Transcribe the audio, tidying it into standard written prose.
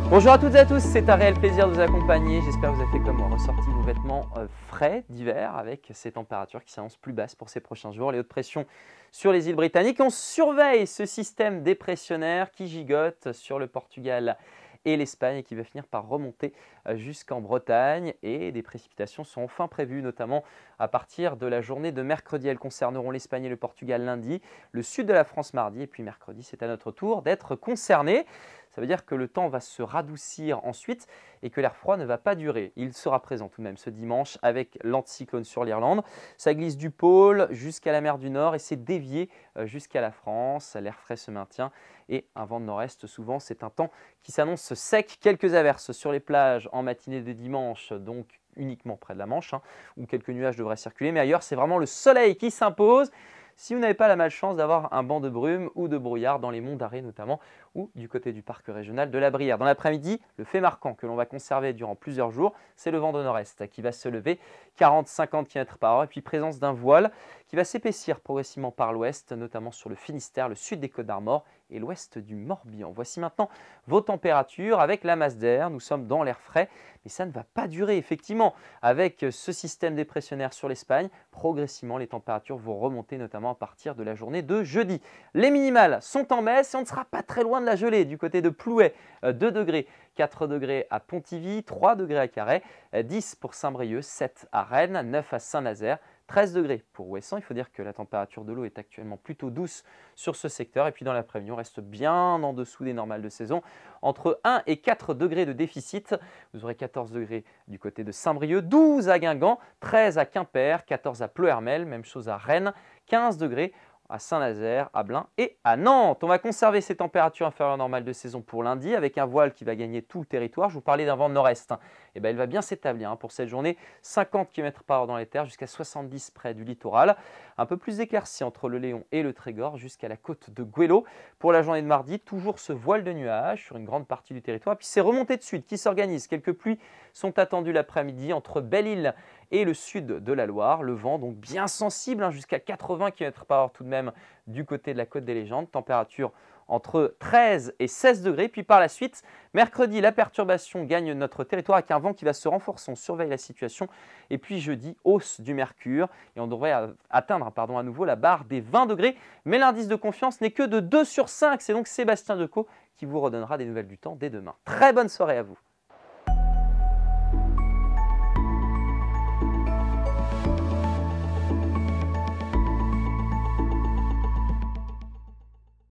Bonjour à toutes et à tous, c'est un réel plaisir de vous accompagner. J'espère que vous avez fait comme moi, ressorti vos vêtements frais d'hiver avec ces températures qui s'annoncent plus basses pour ces prochains jours. Les hautes pressions sur les îles britanniques. On surveille ce système dépressionnaire qui gigote sur le Portugal et l'Espagne et qui va finir par remonter jusqu'en Bretagne. Et des précipitations sont enfin prévues, notamment à partir de la journée de mercredi. Elles concerneront l'Espagne et le Portugal lundi, le sud de la France mardi et puis mercredi, c'est à notre tour d'être concernés. Ça veut dire que le temps va se radoucir ensuite et que l'air froid ne va pas durer. Il sera présent tout de même ce dimanche avec l'anticyclone sur l'Irlande. Ça glisse du pôle jusqu'à la mer du Nord et c'est dévié jusqu'à la France. L'air frais se maintient et un vent de nord-est souvent. C'est un temps qui s'annonce sec. Quelques averses sur les plages en matinée de dimanche, donc uniquement près de la Manche, où quelques nuages devraient circuler. Mais ailleurs, c'est vraiment le soleil qui s'impose. Si vous n'avez pas la malchance d'avoir un banc de brume ou de brouillard dans les monts d'Arrée notamment, ou du côté du parc régional de la Brière. Dans l'après-midi, le fait marquant que l'on va conserver durant plusieurs jours, c'est le vent de nord-est qui va se lever 40-50 km/h et puis présence d'un voile qui va s'épaissir progressivement par l'ouest, notamment sur le Finistère, le sud des Côtes-d'Armor et l'ouest du Morbihan. Voici maintenant vos températures avec la masse d'air. Nous sommes dans l'air frais, mais ça ne va pas durer effectivement. Avec ce système dépressionnaire sur l'Espagne, progressivement les températures vont remonter notamment à partir de la journée de jeudi. Les minimales sont en baisse et on ne sera pas très loin de la gelée du côté de Plouay, 2 degrés, 4 degrés à Pontivy, 3 degrés à Carhaix, 10 pour Saint-Brieuc, 7 à Rennes, 9 à Saint-Nazaire, 13 degrés pour Ouessant. Il faut dire que la température de l'eau est actuellement plutôt douce sur ce secteur. Et puis dans l'après-midi, on reste bien en dessous des normales de saison. Entre 1 et 4 degrés de déficit. Vous aurez 14 degrés du côté de Saint-Brieuc, 12 à Guingamp, 13 à Quimper, 14 à Pleuhermel, même chose à Rennes, 15 degrés à Saint-Nazaire, à Blain et à Nantes. On va conserver ces températures inférieures normales de saison pour lundi avec un voile qui va gagner tout le territoire. Je vous parlais d'un vent de nord-est. Et il va bien s'établir pour cette journée. 50 km/h dans les terres jusqu'à 70 près du littoral. Un peu plus éclairci entre le Léon et le Trégor jusqu'à la côte de Goëlo. Pour la journée de mardi, toujours ce voile de nuages sur une grande partie du territoire. Puis ces remontées de suite qui s'organisent. Quelques pluies sont attendues l'après-midi entre Belle-Île et le sud de la Loire. Le vent donc bien sensible jusqu'à 80 km/h tout de même du côté de la côte des Légendes. Température entre 13 et 16 degrés. Puis par la suite, mercredi, la perturbation gagne notre territoire avec un vent qui va se renforcer. On surveille la situation. Et puis jeudi, hausse du mercure. Et on devrait atteindre à nouveau la barre des 20 degrés. Mais l'indice de confiance n'est que de 2 sur 5. C'est donc Sébastien Decaux qui vous redonnera des nouvelles du temps dès demain. Très bonne soirée à vous.